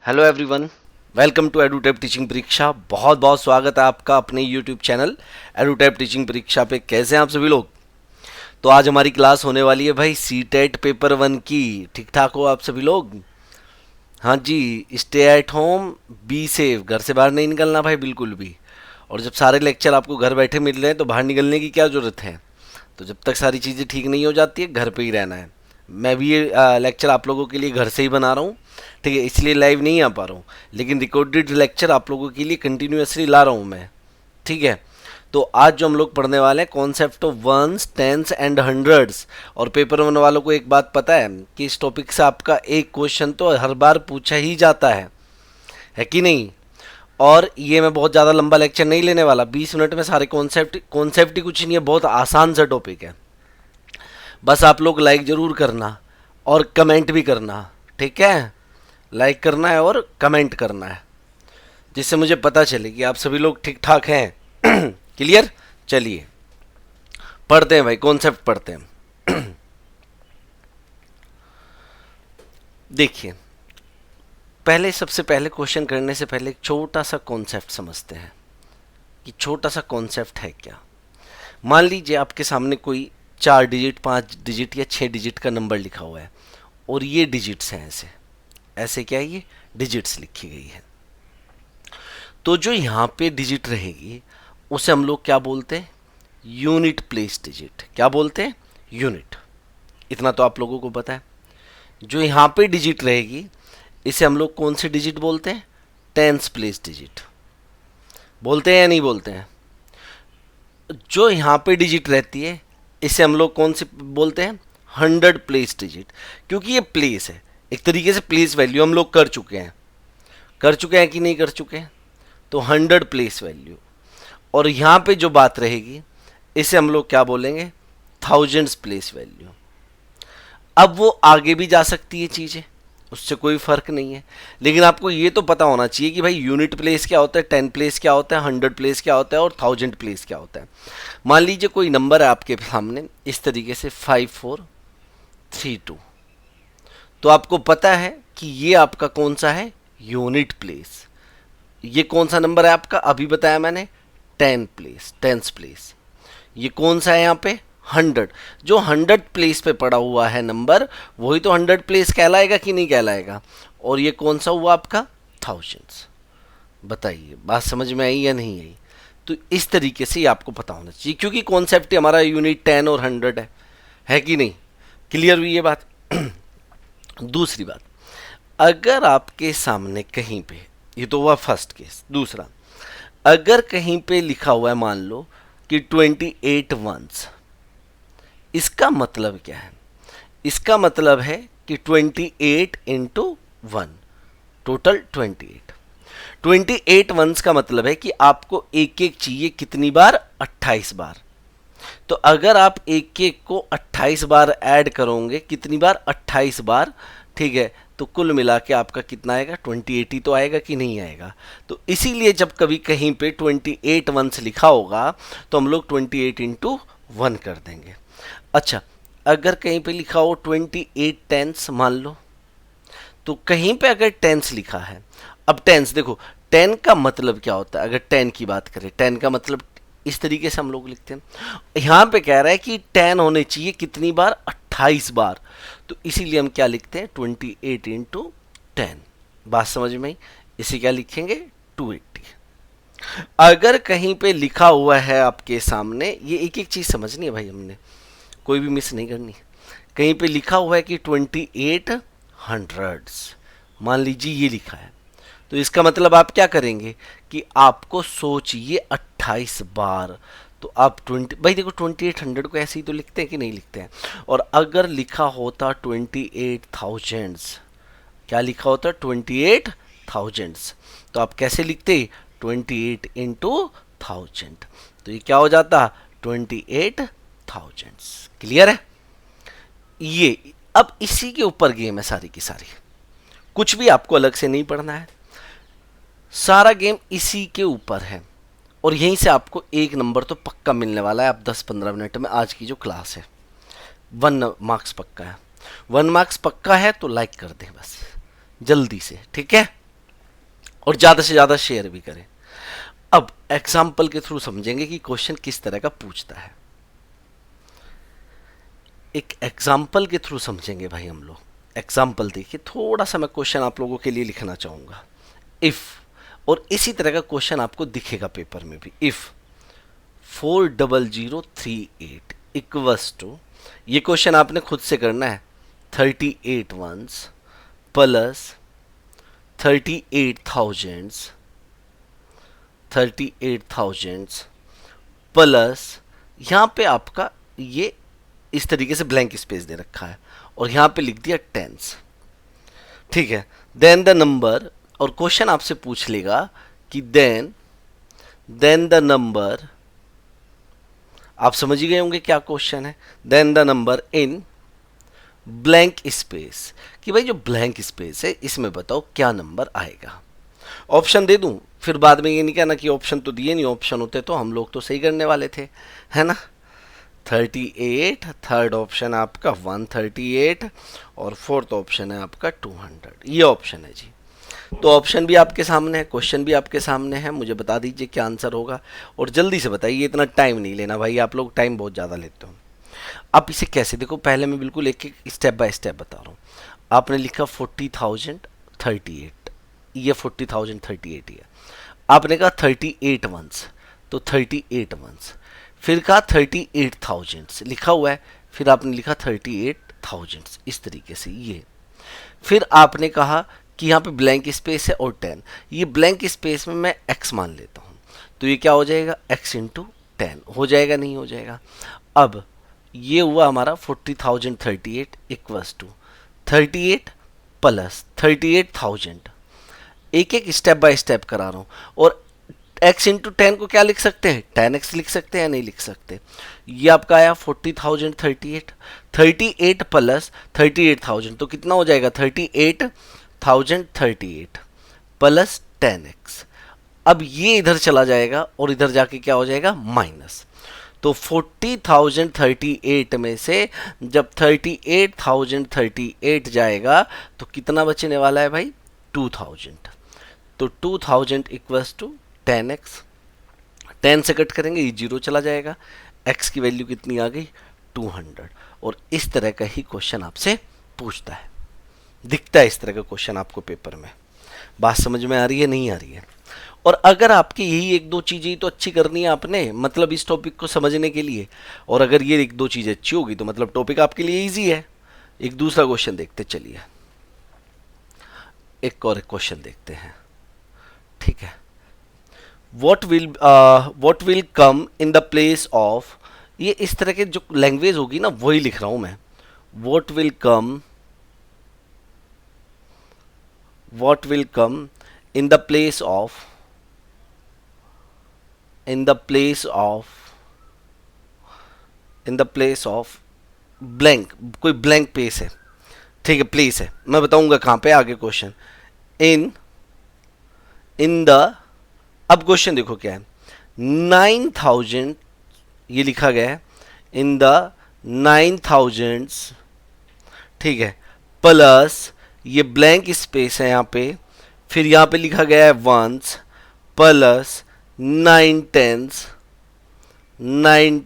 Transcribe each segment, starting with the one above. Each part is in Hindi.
Hello everyone, welcome to Edutap teaching परीक्षा। बहुत बहुत स्वागत है आपका अपने यूट्यूब चैनल एडुटैप टीचिंग परीक्षा पे। कैसे हैं आप सभी लोग? तो आज हमारी क्लास होने वाली है भाई सीटेट पेपर 1 की। ठीक ठाक हो आप सभी लोग? हाँ जी, stay at home, be safe. घर से बाहर नहीं निकलना भाई, बिल्कुल भी। और जब सारे लेक्चर आपको घर बैठे मिल रहे हैं तो बाहर निकलने की क्या ज़रूरत है। तो जब तक सारी चीज़ें ठीक नहीं हो जाती है, घर पे ही रहना है। मैं भी ये लेक्चर आप लोगों के लिए घर से ही बना रहा हूँ, ठीक है, इसलिए लाइव नहीं आ पा रहा हूँ। लेकिन रिकॉर्डेड लेक्चर आप लोगों के लिए कंटिन्यूअसली ला रहा हूँ मैं, ठीक है। तो आज जो हम लोग पढ़ने वाले हैं concept of ones, tens and hundreds. और पेपर वन वालों को एक बात पता है कि इस टॉपिक से आपका एक क्वेश्चन तो हर बार पूछा ही जाता है कि नहीं। और ये मैं बहुत ज़्यादा लंबा लेक्चर नहीं लेने वाला, 20 मिनट में सारे कॉन्सेप्ट ही कुछ नहीं है, बहुत आसान सा टॉपिक है। बस आप लोग लाइक ज़रूर करना और कमेंट भी करना, ठीक है। लाइक करना है और कमेंट करना है, जिससे मुझे पता चले कि आप सभी लोग ठीक ठाक हैं। क्लियर? चलिए पढ़ते हैं भाई, कॉन्सेप्ट पढ़ते हैं। देखिए, पहले सबसे पहले क्वेश्चन करने से पहले एक छोटा सा कॉन्सेप्ट समझते हैं कि छोटा सा कॉन्सेप्ट है क्या। मान लीजिए आपके सामने कोई 4 डिजिट, 5 डिजिट या 6 डिजिट का नंबर लिखा हुआ है और ये डिजिट्स हैं, ऐसे ऐसे क्या है, ये डिजिट्स लिखी गई है। तो जो यहाँ पे डिजिट रहेगी उसे हम लोग क्या बोलते हैं? Unit place digit. क्या बोलते हैं? यूनिट। इतना तो आप लोगों को पता है। जो यहाँ पे डिजिट रहेगी इसे हम लोग कौन सी डिजिट बोलते हैं? Tens place digit. बोलते हैं या नहीं बोलते हैं? जो यहाँ पे डिजिट रहती है इसे हम लोग कौन सी बोलते हैं? 100 प्लेस डिजिट। क्योंकि ये प्लेस है, एक तरीके से प्लेस वैल्यू हम लोग कर चुके हैं कि नहीं कर चुके हैं? तो 100 प्लेस वैल्यू। और यहाँ पे जो बात रहेगी इसे हम लोग क्या बोलेंगे? Thousands place value. अब वो आगे भी जा सकती है चीज़ें, उससे कोई फर्क नहीं है। लेकिन आपको ये तो पता होना चाहिए कि भाई यूनिट प्लेस क्या होता है, 10 प्लेस क्या होता है, 100 प्लेस क्या होता है और 1000 प्लेस क्या होता है। मान लीजिए कोई नंबर है आपके सामने इस तरीके से 5432। तो आपको पता है कि ये आपका कौन सा है? Unit place. ये कौन सा नंबर है आपका? अभी बताया मैंने, 10 प्लेस, टेंस प्लेस। ये कौन सा है यहाँ पे? 100। जो 100 प्लेस पे पड़ा हुआ है नंबर, वही तो 100 प्लेस कहलाएगा कि नहीं कहलाएगा। और ये कौन सा हुआ आपका? थाउजेंड्स। बताइए बात समझ में आई या नहीं आई? तो इस तरीके से ये आपको पता होना चाहिए, क्योंकि कॉन्सेप्ट हमारा यूनिट 10 और 100 है कि नहीं? क्लियर हुई ये बात? दूसरी बात, अगर आपके सामने कहीं पे, ये तो हुआ फर्स्ट केस। दूसरा, अगर कहीं पे लिखा हुआ है मान लो कि 28 वंस, इसका मतलब क्या है? इसका मतलब है कि 28 इंटू 1, टोटल 28। 28 वंस का मतलब है कि आपको एक एक चाहिए कितनी बार? 28 बार। तो अगर आप एक एक को 28 बार ऐड करोगे, कितनी बार? 28 बार, ठीक है। तो कुल मिला के आपका कितना आएगा? 28 ही तो आएगा कि नहीं आएगा? तो इसीलिए जब कभी कहीं पे 28 वंस लिखा होगा तो हम लोग 28 इंटू 1 कर देंगे। अच्छा, अगर कहीं पे लिखा हो 28 टेंस मान लो, तो कहीं पे अगर टेंस लिखा है, अब टेंस देखो, 10 का मतलब क्या होता है? अगर 10 की बात करें, 10 का मतलब इस तरीके से हम लोग लिखते हैं। यहाँ पे कह रहा है कि 10 होने चाहिए कितनी बार? 28 बार। तो इसीलिए हम क्या लिखते हैं? 28 इंटू 10। बात समझ में आई? इसे क्या लिखेंगे? 280। अगर कहीं पे लिखा हुआ है आपके सामने, ये एक एक चीज़ समझनी है भाई, हमने कोई भी मिस नहीं करनी। कहीं पे लिखा हुआ है कि 28 हंड्रेड्स, मान लीजिए ये लिखा है, तो इसका मतलब आप क्या करेंगे कि आपको सोचिए 28 बार। तो आप 20, भाई देखो 2800 को ऐसे ही तो लिखते हैं कि नहीं लिखते हैं? और अगर लिखा होता 28 थाउजेंड्स, क्या लिखा होता? 28 थाउजेंड्स, तो आप कैसे लिखते? 28 इंटू 1000। तो ये क्या हो जाता? 28 थाउजेंड्स। क्लियर है? ये अब इसी के ऊपर गेम है सारी की सारी, कुछ भी आपको अलग से नहीं पढ़ना है, सारा गेम इसी के ऊपर है। और यहीं से आपको एक नंबर तो पक्का मिलने वाला है। आप 10-15 मिनट में, आज की जो क्लास है 1 मार्क्स पक्का है। 1 मार्क्स पक्का है तो लाइक कर दें बस जल्दी से, ठीक है? और ज़्यादा से ज़्यादा शेयर भी करें। अब एग्जाम्पल के थ्रू समझेंगे कि क्वेश्चन किस तरह का पूछता है। एक एग्जाम्पल के थ्रू समझेंगे भाई हम लोग। एग्जाम्पल देखिए, थोड़ा सा मैं क्वेश्चन आप लोगों के लिए लिखना चाहूँगा। इफ़, और इसी तरह का क्वेश्चन आपको दिखेगा पेपर में भी। इफ़ 40038 इक्वल्स टू, ये क्वेश्चन आपने खुद से करना है, 38 वंस प्लस 38,000 प्लस, यहाँ पे आपका ये इस तरीके से ब्लैंक स्पेस दे रखा है और यहाँ पे लिख दिया टेंस, ठीक है। देन द नंबर, और क्वेश्चन आपसे पूछ लेगा कि देन द नंबर, आप समझ ही गए होंगे क्या क्वेश्चन है। Then the number in blank space, कि भाई जो ब्लैंक स्पेस है इसमें बताओ क्या नंबर आएगा। ऑप्शन दे दूं, फिर बाद में ये नहीं कहना कि ऑप्शन तो दिए नहीं, ऑप्शन होते तो हम लोग तो सही करने वाले थे, है ना। 38, थर्ड ऑप्शन आपका 138 और फोर्थ ऑप्शन है आपका 200, ये ऑप्शन है जी। तो ऑप्शन भी आपके सामने है, क्वेश्चन भी आपके सामने है, मुझे बता दीजिए क्या आंसर होगा और जल्दी से बताइए, इतना टाइम नहीं लेना भाई, आप लोग टाइम बहुत ज़्यादा लेते हो। आप इसे कैसे देखो, पहले मैं बिल्कुल एक एक स्टेप बाय स्टेप बता रहा हूँ। आपने लिखा 40,038, ये 40,038 है। आपने कहा 38 वंस, तो 38 वंस, फिर कहा 38,000 लिखा हुआ है, फिर आपने लिखा 38,000 इस तरीके से ये। फिर आपने कहा कि यहाँ पे ब्लैंक स्पेस है और 10, ये ब्लैंक स्पेस में मैं x मान लेता हूँ, तो ये क्या हो जाएगा, x इंटू 10 हो जाएगा, नहीं हो जाएगा। अब ये हुआ हमारा 40,038 इक्वल्स टू 38 प्लस 38,000, एक एक स्टेप बाय स्टेप करा रहा हूँ। और x इंटू 10 को क्या लिख सकते हैं, 10x लिख सकते हैं, नहीं लिख सकते। ये आपका आया 40,038, 38 प्लस 38,000, तो कितना हो जाएगा, 38,038 प्लस 10x। अब ये इधर चला जाएगा और इधर जाके क्या हो जाएगा, माइनस। तो 40,038 में से जब 38,038 जाएगा तो कितना बचने वाला है भाई, 2,000। तो 2,000 इक्वल्स टू 10x, 10 से कट करेंगे ये 0 चला जाएगा, x की वैल्यू कितनी आ गई, 200। और इस तरह का ही क्वेश्चन आपसे पूछता है, दिखता है इस तरह का क्वेश्चन आपको पेपर में। बात समझ में आ रही है, नहीं आ रही है। और अगर आपकी यही एक दो चीज़ें तो अच्छी करनी है आपने, मतलब इस टॉपिक को समझने के लिए, और अगर ये एक दो चीज़ें अच्छी होगी तो मतलब टॉपिक आपके लिए इजी है। एक दूसरा क्वेश्चन देखते चलिए, एक और क्वेश्चन देखते हैं, ठीक है। what will come in the place of, ये इस तरह के जो लैंग्वेज होगी ना वही लिख रहा हूं मैं। what will come in the place of blank, कोई ब्लैंक प्लेस है, ठीक है, प्लेस है, मैं बताऊंगा कहां पे आगे क्वेश्चन। इन द, अब क्वेश्चन देखो क्या है, 9,000 ये लिखा गया है, इन द 9,000, ठीक है, प्लस ये ब्लैंक स्पेस है यहाँ पे, फिर यहाँ पे लिखा गया है ones plus 9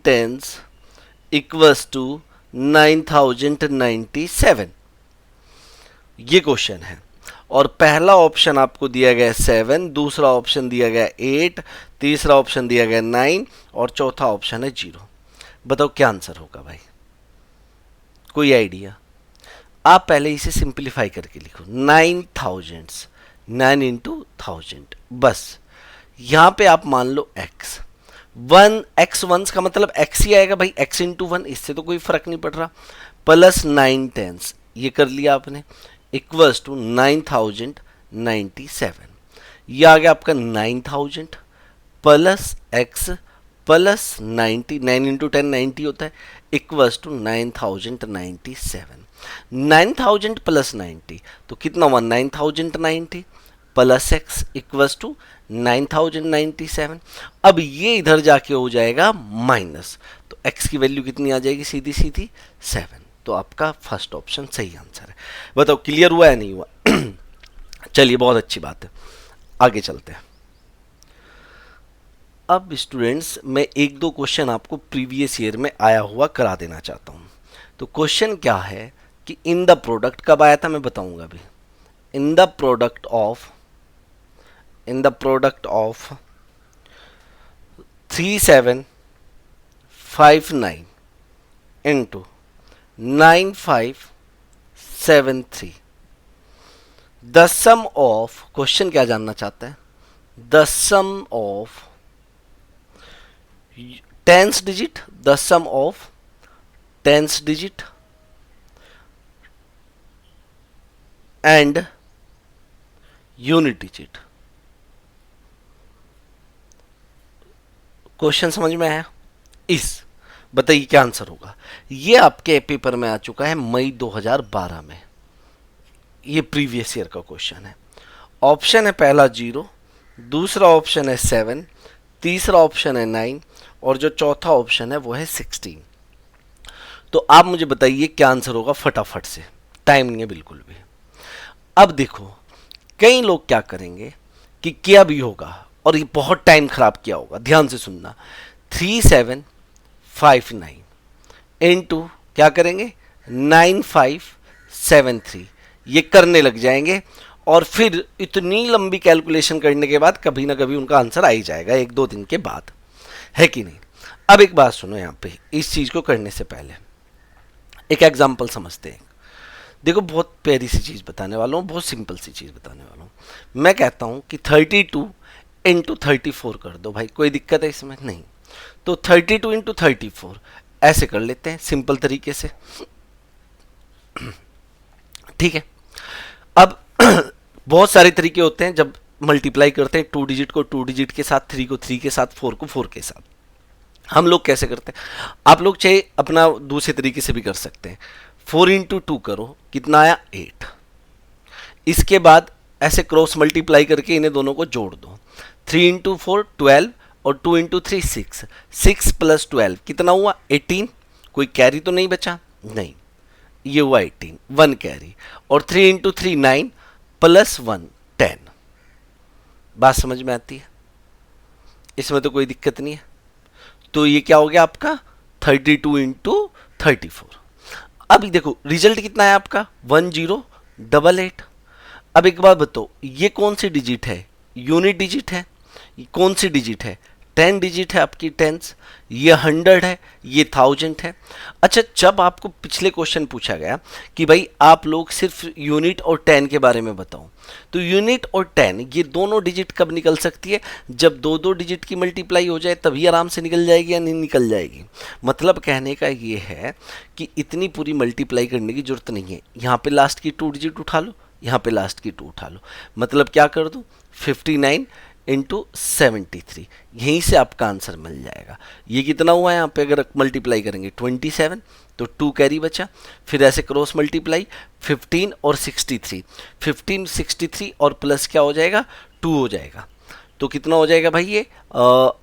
tens equals to 9,097, ये क्वेश्चन है। और पहला ऑप्शन आपको दिया गया 7, दूसरा ऑप्शन दिया गया 8, तीसरा ऑप्शन दिया गया 9 और चौथा ऑप्शन है 0। बताओ क्या आंसर होगा भाई, कोई आइडिया? आप पहले इसे सिंपलीफाई करके लिखो, 9,000, 9 इंटू 1000, बस यहां पे आप मान लो x 1, x 1 का मतलब x ही आएगा भाई, x इंटू 1, इससे तो कोई फर्क नहीं पड़ रहा, प्लस 9 टेंस, ये कर लिया आपने, इक्वल्स टू 9,097। ये आ गया आपका 9,000 प्लस x प्लस 90, 9 इंटू 10 90 होता है, इक्वल्स टू 9,097। 9,000 प्लस 90 तो कितना हुआ, 9,090 प्लस x इक्वल्स टू 9,097। अब ये इधर जाके हो जाएगा माइनस, तो x की वैल्यू कितनी आ जाएगी, सीधी सीधी 7। तो आपका फर्स्ट ऑप्शन सही आंसर है। बताओ क्लियर हुआ या नहीं हुआ? चलिए बहुत अच्छी बात है। आगे चलते हैं। अब स्टूडेंट्स मैं एक दो क्वेश्चन आपको प्रीवियस ईयर में आया हुआ करा देना चाहता हूँ। तो क्वेश्चन क्या है कि इन द प्रोडक्ट कब आया था मैं बताऊंगा अभी। In the product of 3759 into 9573, the sum of, question क्या जानना चाहते हैं, the sum of tens digit, the sum of tens digit and unit digit. Question समझ में आया? बताइए क्या आंसर होगा। ये आपके पेपर में आ चुका है मई 2012 में, ये प्रीवियस ईयर का क्वेश्चन है। ऑप्शन है पहला 0, दूसरा ऑप्शन है 7, तीसरा ऑप्शन है 9 और जो चौथा ऑप्शन है वो है 16। तो आप मुझे बताइए क्या आंसर होगा फटाफट से, टाइम नहीं है बिल्कुल भी। अब देखो कई लोग क्या करेंगे कि क्या भी होगा और ये बहुत टाइम खराब किया होगा, ध्यान से सुनना। 3759 इंटू क्या करेंगे 9573, ये करने लग जाएंगे और फिर इतनी लंबी कैलकुलेशन करने के बाद कभी ना कभी उनका आंसर आ ही जाएगा एक दो दिन के बाद, है कि नहीं। अब एक बात सुनो, यहाँ पे इस चीज को करने से पहले एक एग्जाम्पल समझते हैं। देखो बहुत प्यारी सी चीज बताने वाला हूँ, बहुत सिंपल सी चीज बताने वाला हूँ। मैं कहता हूँ कि 32 इंटू 34 कर दो भाई, कोई दिक्कत है इसमें? नहीं। तो 32 इंटू 34 ऐसे कर लेते हैं सिंपल तरीके से, ठीक है। अब बहुत सारे तरीके होते हैं जब मल्टीप्लाई करते हैं 2 डिजिट को 2 डिजिट के साथ, 3 को 3 के साथ, 4 को 4 के साथ। हम लोग कैसे करते हैं, आप लोग चाहे अपना दूसरे तरीके से भी कर सकते हैं। 4 इंटू 2 करो, कितना आया 8। इसके बाद ऐसे क्रॉस मल्टीप्लाई करके इन्हें दोनों को जोड़ दो। 3 इंटू 4 12 और 2 इंटू 3 6, 6 प्लस 12 कितना हुआ 18। कोई कैरी तो नहीं बचा? नहीं, ये हुआ 18, 1 कैरी। और 3 इंटू 3 9 प्लस 1 10। बात समझ में आती है? इसमें तो कोई दिक्कत नहीं है। तो ये क्या हो गया आपका 32 इंटू 34। अभी देखो रिजल्ट कितना है आपका 1088। अब एक बात बताओ, ये कौन सी डिजिट है? यूनिट डिजिट है। ये कौन सी डिजिट है? 10 डिजिट है आपकी, टेंस। ये 100 है, ये 1000 है। अच्छा, जब आपको पिछले क्वेश्चन पूछा गया कि भाई आप लोग सिर्फ यूनिट और 10 के बारे में बताओ, तो यूनिट और 10 ये दोनों डिजिट कब निकल सकती है? जब दो दो डिजिट की मल्टीप्लाई हो जाए तभी आराम से निकल जाएगी या नहीं निकल जाएगी। मतलब कहने का ये है कि इतनी पूरी मल्टीप्लाई करने की जरूरत नहीं है। यहाँ पे लास्ट की 2 डिजिट उठा लो, यहाँ पे लास्ट की 2 उठा लो, मतलब क्या कर दो 59 इंटू 73, यहीं से आपका आंसर मिल जाएगा। ये कितना हुआ यहाँ पे अगर मल्टीप्लाई करेंगे 27, तो 2 कैरी बचा। फिर ऐसे क्रॉस मल्टीप्लाई 15 और 63, 15 63 और प्लस क्या हो जाएगा 2 हो जाएगा। तो कितना हो जाएगा भाई ये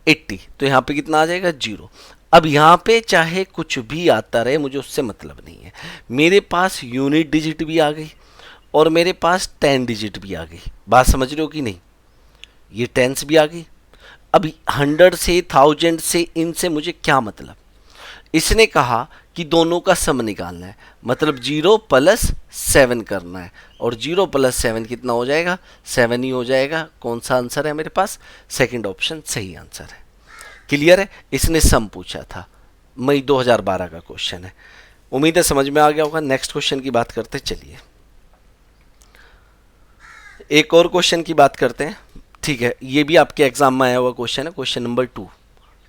80। तो यहाँ पे कितना आ जाएगा 0। अब यहाँ पे चाहे कुछ भी आता रहे, मुझे उससे मतलब नहीं है। मेरे पास यूनिट डिजिट भी आ गई और मेरे पास 10 डिजिट भी आ गई। बात समझ रहे हो कि नहीं? ये टेंस भी आ गई। अभी 100 से 1000 से इनसे मुझे क्या मतलब? इसने कहा कि दोनों का सम निकालना है, मतलब 0 प्लस 7 करना है। और 0 प्लस 7 कितना हो जाएगा 7 ही हो जाएगा। कौन सा आंसर है मेरे पास? सेकंड ऑप्शन सही आंसर है। क्लियर है? इसने सम पूछा था, मई 2012 का क्वेश्चन है। उम्मीद है समझ में आ गया होगा। नेक्स्ट क्वेश्चन की बात करते चलिए, एक और क्वेश्चन की बात करते हैं, ठीक है। ये भी आपके एग्जाम में आया हुआ क्वेश्चन है, क्वेश्चन नंबर 2,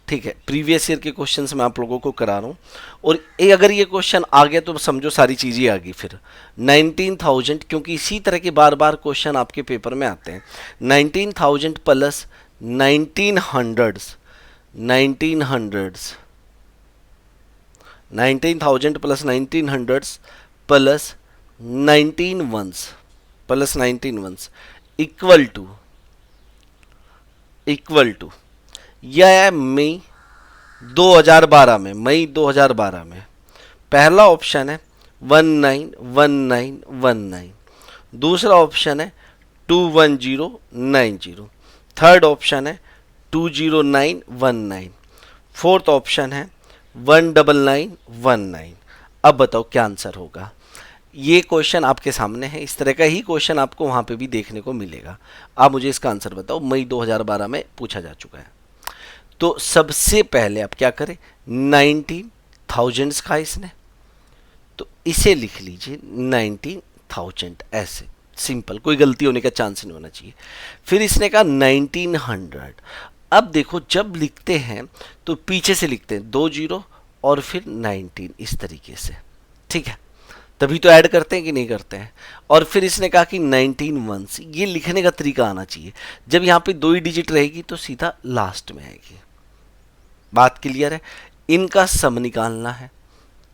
ठीक है। प्रीवियस ईयर के क्वेश्चन मैं आप लोगों को करा रहा हूँ और अगर ये क्वेश्चन आ गया तो समझो सारी चीज़ें आ गई। फिर 19,000, क्योंकि इसी तरह के बार बार क्वेश्चन आपके पेपर में आते हैं। 19,000 plus 1900, 19,000 plus 1900 plus 19 ones plus 19 ones equal to यह है मई 2012 में। मई 2012 में पहला ऑप्शन है 191919, दूसरा ऑप्शन है 21090। थर्ड ऑप्शन है 20919। फोर्थ ऑप्शन है 19919। अब बताओ क्या आंसर होगा। ये क्वेश्चन आपके सामने है, इस तरह का ही क्वेश्चन आपको वहां पे भी देखने को मिलेगा। आप मुझे इसका आंसर बताओ, मई 2012 में पूछा जा चुका है। तो सबसे पहले आप क्या करें, 19,000 का इसने, तो इसे लिख लीजिए 19,000 ऐसे सिंपल, कोई गलती होने का चांस नहीं होना चाहिए। फिर इसने कहा 1900। अब देखो जब लिखते हैं तो पीछे से लिखते हैं 2 जीरो और फिर 19 इस तरीके से, ठीक है, तभी तो ऐड करते हैं कि नहीं करते हैं। और फिर इसने कहा कि 19 वंस, ये लिखने का तरीका आना चाहिए। जब यहाँ पे 2 ही डिजिट रहेगी तो सीधा लास्ट में आएगी। बात क्लियर है। इनका सम निकालना है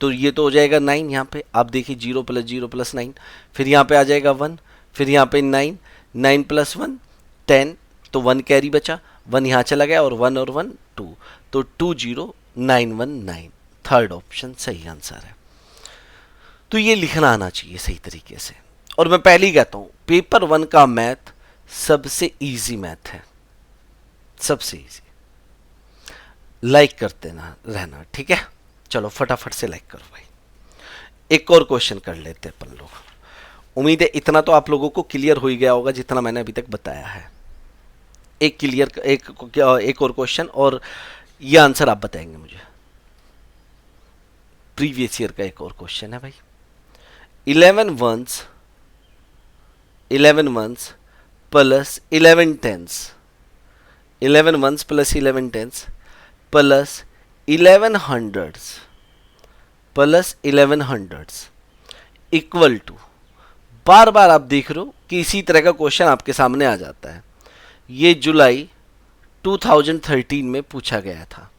तो ये तो हो जाएगा 9। यहाँ पे आप देखिए 0 + 0 + 9, फिर यहाँ पे आ जाएगा 1, फिर यहाँ पे 9, 9 + 1 10, तो 1 कैरी बचा, 1 यहाँ चला गया और 1 2, तो 20919। थर्ड ऑप्शन सही आंसर है। तो ये लिखना आना चाहिए सही तरीके से। और मैं पहले ही कहता हूँ पेपर 1 का मैथ सबसे इजी मैथ है, सबसे इजी। लाइक करते ना रहना, ठीक है। चलो फटाफट से लाइक करो भाई। एक और क्वेश्चन कर लेते हैं अपन लोग। उम्मीद है इतना तो आप लोगों को क्लियर हो ही गया होगा जितना मैंने अभी तक बताया है। एक और क्वेश्चन, और ये आंसर आप बताएंगे मुझे। प्रीवियस ईयर का एक और क्वेश्चन है भाई। 11 once plus 11 tens, 11 once plus 11 tens plus 11 hundreds plus 11 hundreds equal to, बार बार आप देख रहे हो कि इसी तरह का क्वेश्चन आपके सामने आ जाता है। ये जुलाई 2013 में पूछा गया था।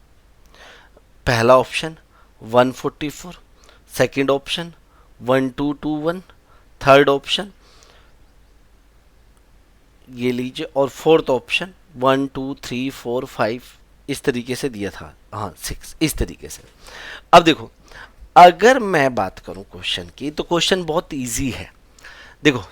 पहला option 144, second option 1221, third option ये लीजिए, और फोर्थ ऑप्शन 1 2 3 4 5 इस तरीके से दिया था, हाँ 6 इस तरीके से। अब देखो अगर मैं बात करूं क्वेश्चन की तो क्वेश्चन बहुत इजी है। देखो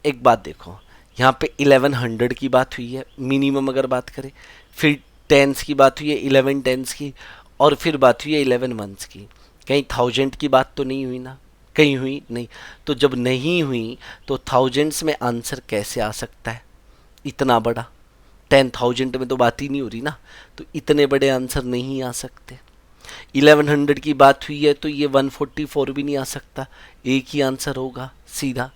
एक बात देखो, यहाँ पे 1100 की बात हुई है मिनिमम अगर बात करें, फिर टेंस की बात हुई है 11 टेंस की, और फिर बात हुई है 11 मंथ्स की। कहीं 1000 की बात तो नहीं हुई ना, कहीं हुई नहीं। तो जब नहीं हुई तो थाउजेंड्स में आंसर कैसे आ सकता है इतना बड़ा। 10,000 में तो बात ही नहीं हो रही ना, तो इतने बड़े आंसर नहीं आ सकते। 1100 की बात हुई है तो ये 144 भी नहीं आ सकता, एक ही आंसर होगा सीधा।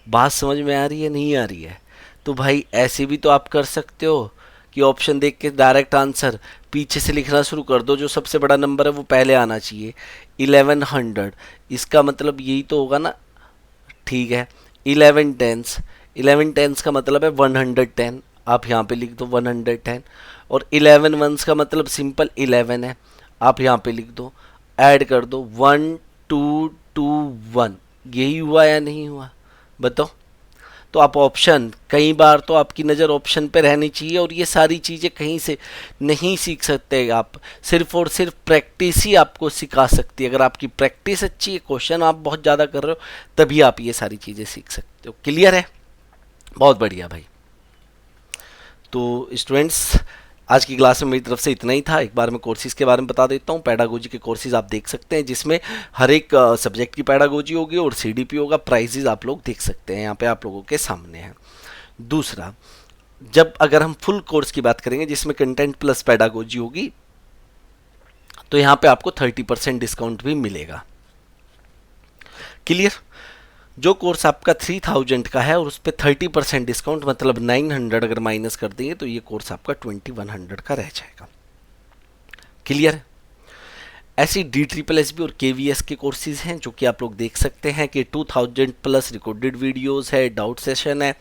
बात समझ में आ रही है नहीं आ रही है। तो भाई ऐसे भी तो आप कर सकते हो कि ऑप्शन देख के डायरेक्ट आंसर पीछे से लिखना शुरू कर दो, जो सबसे बड़ा नंबर है वो पहले आना चाहिए। 1100 इसका मतलब यही तो होगा ना, ठीक है। 11 टेंस का मतलब है 110, आप यहाँ पे लिख दो 110। और 11 वंस का मतलब सिंपल 11 है, आप यहाँ पे लिख दो, ऐड कर दो 1 2 2 1। यही हुआ या नहीं हुआ बताओ। तो आप ऑप्शन, कई बार तो आपकी नज़र ऑप्शन पे रहनी चाहिए, और ये सारी चीज़ें कहीं से नहीं सीख सकते आप, सिर्फ और सिर्फ प्रैक्टिस ही आपको सिखा सकती है। अगर आपकी प्रैक्टिस अच्छी है, क्वेश्चन आप बहुत ज़्यादा कर रहे हो, तभी आप ये सारी चीज़ें सीख सकते हो। क्लियर है, बहुत बढ़िया भाई। तो स्टूडेंट्स आज की क्लास में मेरी तरफ से इतना ही था। एक बार मैं कोर्सेज के बारे में बता देता हूँ। पैडागोजी के कोर्सेज आप देख सकते हैं, जिसमें हर एक सब्जेक्ट की पैडागोजी होगी और सीडीपी होगा। प्राइजेज आप लोग देख सकते हैं, यहाँ पे आप लोगों के सामने है। दूसरा, जब अगर हम फुल कोर्स की बात करेंगे जिसमें कंटेंट प्लस पैडागोजी होगी, तो यहाँ पे आपको 30% डिस्काउंट भी मिलेगा। क्लियर। जो कोर्स आपका 3000 का है और उस पर 30% डिस्काउंट, मतलब 900 अगर माइनस कर देंगे तो ये कोर्स आपका 2100 का रह जाएगा। क्लियर है। ऐसी DSSB और KVS के कोर्सेज हैं जो कि आप लोग देख सकते हैं कि 2000 प्लस रिकॉर्डेड वीडियोस है, डाउट सेशन है,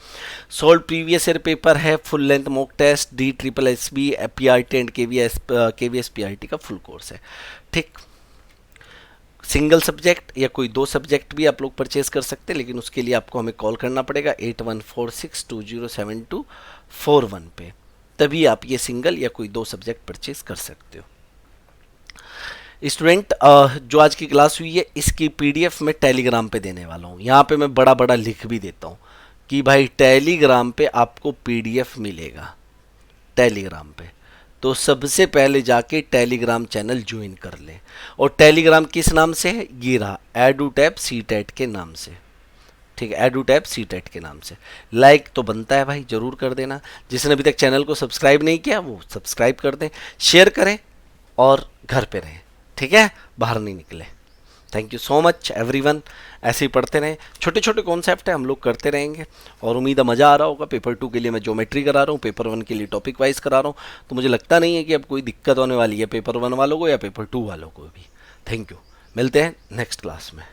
सॉल्व प्रीवियस ईयर पेपर है, full length mock test, DSSB PRT and KVS PRT का फुल कोर्स है। ठीक, सिंगल सब्जेक्ट या कोई 2 सब्जेक्ट भी आप लोग परचेज कर सकते हैं, लेकिन उसके लिए आपको हमें कॉल करना पड़ेगा 8146207241 पे, तभी आप ये सिंगल या कोई 2 सब्जेक्ट परचेज कर सकते हो। स्टूडेंट, जो आज की क्लास हुई है इसकी PDF मैं टेलीग्राम पे देने वाला हूँ। यहाँ पे मैं बड़ा बड़ा लिख भी देता हूँ कि भाई टेलीग्राम पे आपको पीडीएफ मिलेगा, टेलीग्राम पे, तो सबसे पहले जाके टेलीग्राम चैनल ज्वाइन कर ले। और टेलीग्राम किस नाम से है? ये रहा, एडुटैप सीटेट के नाम से। ठीक है, एडुटैप सीटेट के नाम से। लाइक तो बनता है भाई, जरूर कर देना। जिसने अभी तक चैनल को सब्सक्राइब नहीं किया वो सब्सक्राइब कर दें, शेयर करें और घर पे रहें। ठीक है, बाहर नहीं निकले। Thank you so much everyone. ऐसे ही पढ़ते रहें, छोटे छोटे कॉन्सेप्ट है हम लोग करते रहेंगे। और उम्मीद है मज़ा आ रहा होगा। पेपर 2 के लिए मैं ज्योमेट्री करा रहा हूँ, पेपर 1 के लिए टॉपिक वाइज करा रहा हूँ, तो मुझे लगता नहीं है कि अब कोई दिक्कत होने वाली है पेपर 1 वालों को या पेपर 2 वालों को भी। थैंक यू, मिलते हैं नेक्स्ट क्लास में।